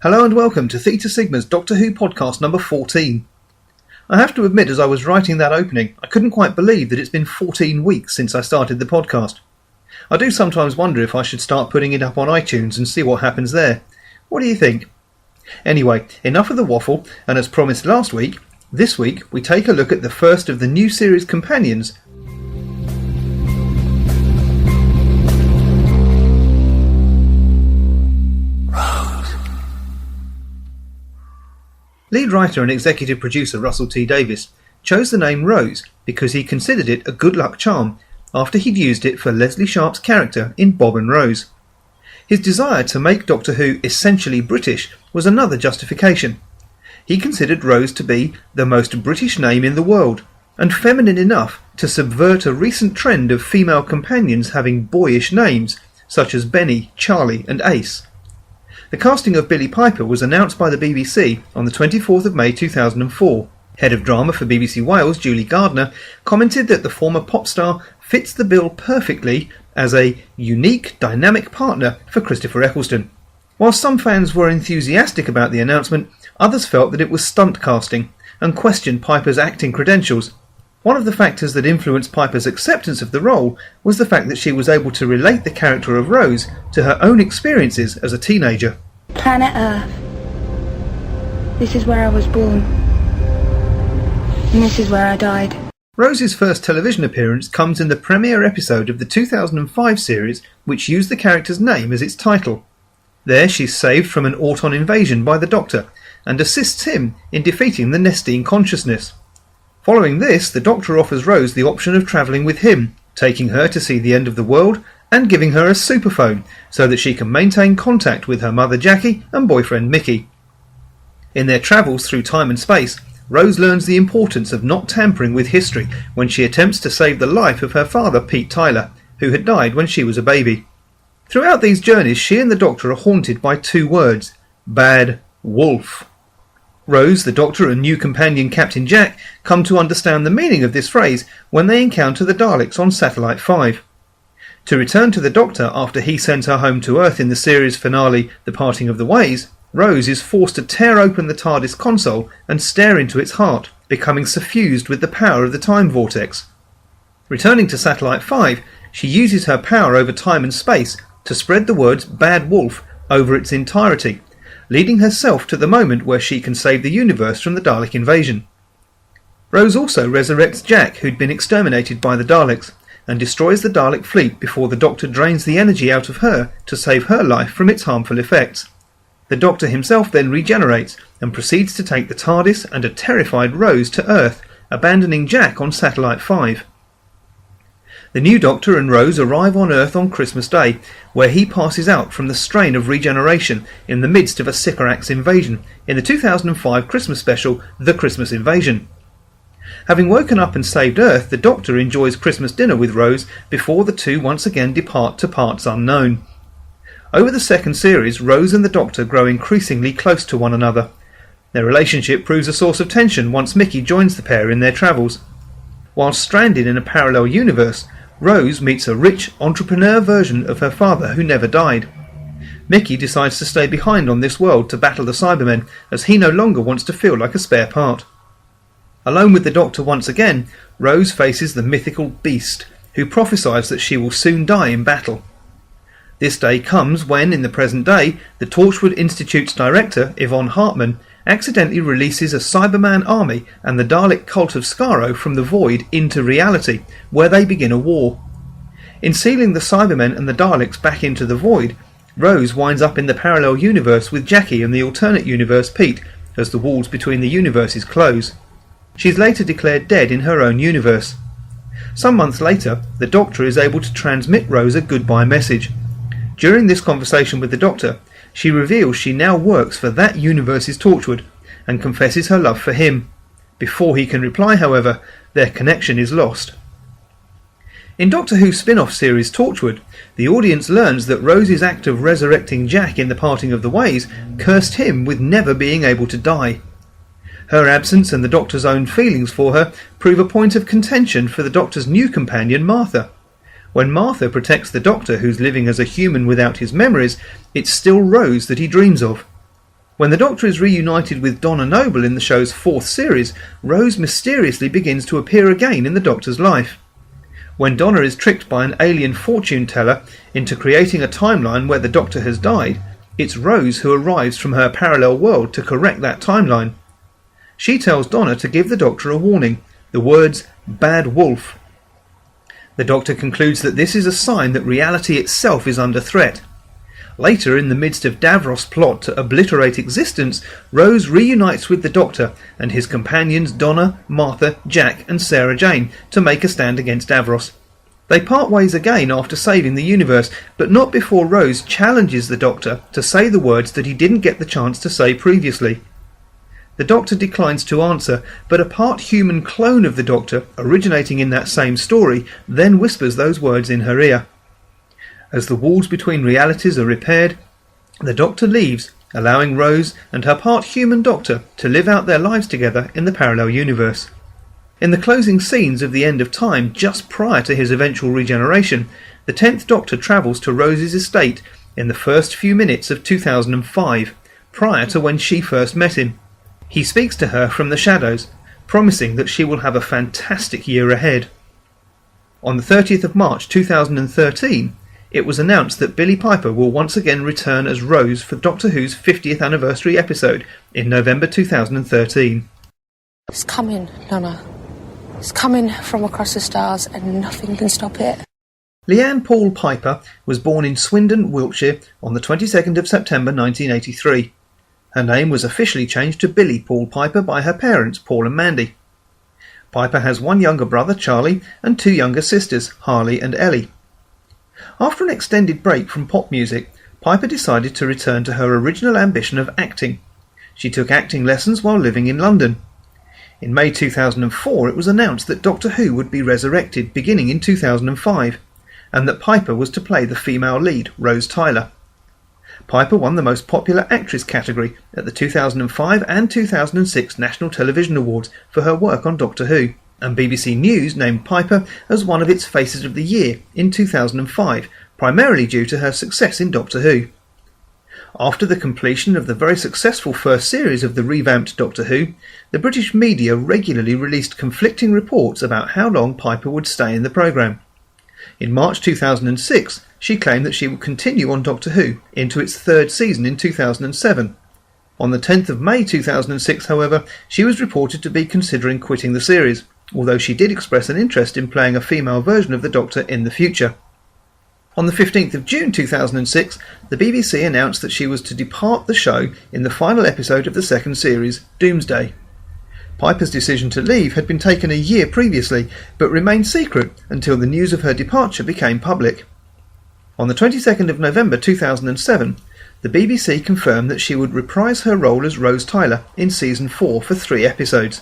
Hello and welcome to Theta Sigma's Doctor Who podcast number 14. I have to admit, as I was writing that opening, I couldn't quite believe that it's been 14 weeks since I started the podcast. I do sometimes wonder if I should start putting it up on iTunes and see what happens there. What do you think? Anyway, enough of the waffle, and as promised last week, this week we take a look at the first of the new series companions, Lead writer and executive producer Russell T Davies chose the name Rose because he considered it a good luck charm after he'd used it for Leslie Sharp's character in Bob and Rose. His desire to make Doctor Who essentially British was another justification. He considered Rose to be the most British name in the world, and feminine enough to subvert a recent trend of female companions having boyish names, such as Benny, Charlie and Ace. The casting of Billie Piper was announced by the BBC on the 24th of May 2004. Head of drama for BBC Wales, Julie Gardner, commented that the former pop star fits the bill perfectly as a unique, dynamic partner for Christopher Eccleston. While some fans were enthusiastic about the announcement, others felt that it was stunt casting and questioned Piper's acting credentials. One of the factors that influenced Piper's acceptance of the role was the fact that she was able to relate the character of Rose to her own experiences as a teenager. Planet Earth. This is where I was born. And this is where I died. Rose's first television appearance comes in the premiere episode of the 2005 series, which used the character's name as its title. There she's saved from an Auton invasion by the Doctor, and assists him in defeating the Nestene consciousness. Following this, the Doctor offers Rose the option of travelling with him, taking her to see the end of the world and giving her a superphone so that she can maintain contact with her mother Jackie and boyfriend Mickey. In their travels through time and space, Rose learns the importance of not tampering with history when she attempts to save the life of her father Pete Tyler, who had died when she was a baby. Throughout these journeys, she and the Doctor are haunted by two words: bad wolf. Rose, the Doctor and new companion Captain Jack come to understand the meaning of this phrase when they encounter the Daleks on Satellite 5. To return to the Doctor after he sends her home to Earth in the series finale The Parting of the Ways, Rose is forced to tear open the TARDIS console and stare into its heart, becoming suffused with the power of the time vortex. Returning to Satellite 5, she uses her power over time and space to spread the words bad wolf over its entirety, leading herself to the moment where she can save the universe from the Dalek invasion. Rose also resurrects Jack, who'd been exterminated by the Daleks, and destroys the Dalek fleet before the Doctor drains the energy out of her to save her life from its harmful effects. The Doctor himself then regenerates and proceeds to take the TARDIS and a terrified Rose to Earth, abandoning Jack on Satellite 5. The new Doctor and Rose arrive on Earth on Christmas Day, where he passes out from the strain of regeneration in the midst of a Sycorax invasion in the 2005 Christmas special, The Christmas Invasion. Having woken up and saved Earth, the Doctor enjoys Christmas dinner with Rose before the two once again depart to parts unknown. Over the second series, Rose and the Doctor grow increasingly close to one another. Their relationship proves a source of tension once Mickey joins the pair in their travels. While stranded in a parallel universe, Rose meets a rich, entrepreneur version of her father who never died. Mickey decides to stay behind on this world to battle the Cybermen, as he no longer wants to feel like a spare part. Alone with the Doctor once again, Rose faces the mythical Beast, who prophesies that she will soon die in battle. This day comes when, in the present day, the Torchwood Institute's director, Yvonne Hartman, accidentally releases a Cyberman army and the Dalek cult of Skaro from the void into reality, where they begin a war. In sealing the Cybermen and the Daleks back into the void, Rose winds up in the parallel universe with Jackie and the alternate universe Pete, as the walls between the universes close. She is later declared dead in her own universe. Some months later, the Doctor is able to transmit Rose a goodbye message. During this conversation with the Doctor, she reveals she now works for that universe's Torchwood, and confesses her love for him. Before he can reply, however, their connection is lost. In Doctor Who's spin-off series Torchwood, the audience learns that Rose's act of resurrecting Jack in The Parting of the Ways cursed him with never being able to die. Her absence and the Doctor's own feelings for her prove a point of contention for the Doctor's new companion Martha. When Martha protects the Doctor, who's living as a human without his memories, it's still Rose that he dreams of. When the Doctor is reunited with Donna Noble in the show's 4th series, Rose mysteriously begins to appear again in the Doctor's life. When Donna is tricked by an alien fortune teller into creating a timeline where the Doctor has died, it's Rose who arrives from her parallel world to correct that timeline. She tells Donna to give the Doctor a warning, the words, "Bad Wolf." The Doctor concludes that this is a sign that reality itself is under threat. Later, in the midst of Davros' plot to obliterate existence, Rose reunites with the Doctor and his companions Donna, Martha, Jack and Sarah Jane to make a stand against Davros. They part ways again after saving the universe, but not before Rose challenges the Doctor to say the words that he didn't get the chance to say previously. The Doctor declines to answer, but a part-human clone of the Doctor, originating in that same story, then whispers those words in her ear. As the walls between realities are repaired, the Doctor leaves, allowing Rose and her part-human Doctor to live out their lives together in the parallel universe. In the closing scenes of The End of Time, just prior to his eventual regeneration, the 10th Doctor travels to Rose's estate in the first few minutes of 2005, prior to when she first met him. He speaks to her from the shadows, promising that she will have a fantastic year ahead. On the 30th of March 2013, it was announced that Billie Piper will once again return as Rose for Doctor Who's 50th anniversary episode in November 2013. It's coming, Nonna. It's coming from across the stars and nothing can stop it. Leanne Paul Piper was born in Swindon, Wiltshire on the 22nd of September 1983. Her name was officially changed to Billie Paul Piper by her parents, Paul and Mandy. Piper has one younger brother, Charlie, and 2 younger sisters, Harley and Ellie. After an extended break from pop music, Piper decided to return to her original ambition of acting. She took acting lessons while living in London. In May 2004, it was announced that Doctor Who would be resurrected beginning in 2005, and that Piper was to play the female lead, Rose Tyler. Piper won the Most Popular Actress category at the 2005 and 2006 National Television Awards for her work on Doctor Who, and BBC News named Piper as one of its Faces of the Year in 2005, primarily due to her success in Doctor Who. After the completion of the very successful first series of the revamped Doctor Who, the British media regularly released conflicting reports about how long Piper would stay in the programme. In March 2006, she claimed that she would continue on Doctor Who into its 3rd season in 2007. On the 10th of May 2006, however, she was reported to be considering quitting the series, although she did express an interest in playing a female version of the Doctor in the future. On the 15th of June 2006, the BBC announced that she was to depart the show in the final episode of the 2nd series, Doomsday. Piper's decision to leave had been taken a year previously, but remained secret until the news of her departure became public. On the 22nd of November 2007, the BBC confirmed that she would reprise her role as Rose Tyler in Season 4 for 3 episodes.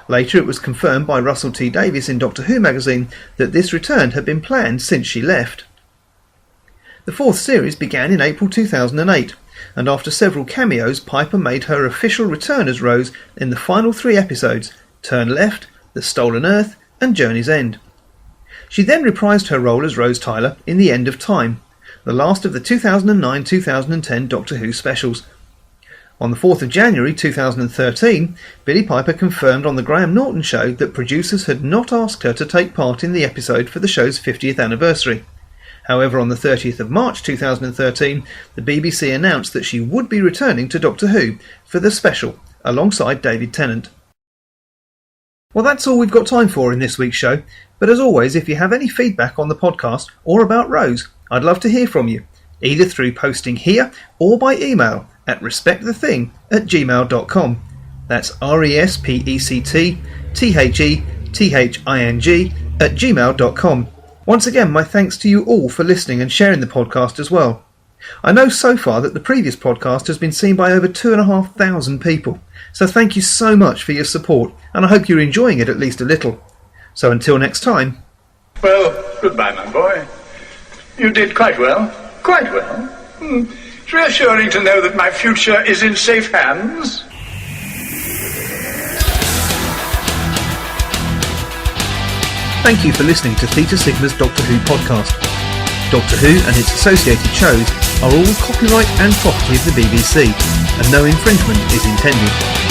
Later it was confirmed by Russell T Davies in Doctor Who magazine that this return had been planned since she left. The 4th series began in April 2008, and after several cameos, Piper made her official return as Rose in the final 3 episodes, Turn Left, The Stolen Earth and Journey's End. She then reprised her role as Rose Tyler in The End of Time, the last of the 2009-2010 Doctor Who specials. On the 4th of January 2013, Billie Piper confirmed on the Graham Norton Show that producers had not asked her to take part in the episode for the show's 50th anniversary. However, on the 30th of March 2013, the BBC announced that she would be returning to Doctor Who for the special, alongside David Tennant. Well, that's all we've got time for in this week's show, but as always, if you have any feedback on the podcast or about Rose, I'd love to hear from you, either through posting here or by email at respecttthething@gmail.com. That's respecttething@gmail.com. Once again, my thanks to you all for listening and sharing the podcast as well. I know so far that the previous podcast has been seen by over 2,500 people, so thank you so much for your support, and I hope you're enjoying it at least a little. So until next time. Well, goodbye, my boy. You did quite well. Quite well. It's reassuring to know that my future is in safe hands. Thank you for listening to Theta Sigma's Doctor Who podcast. Doctor Who and its associated shows are all copyright and property of the BBC, and no infringement is intended.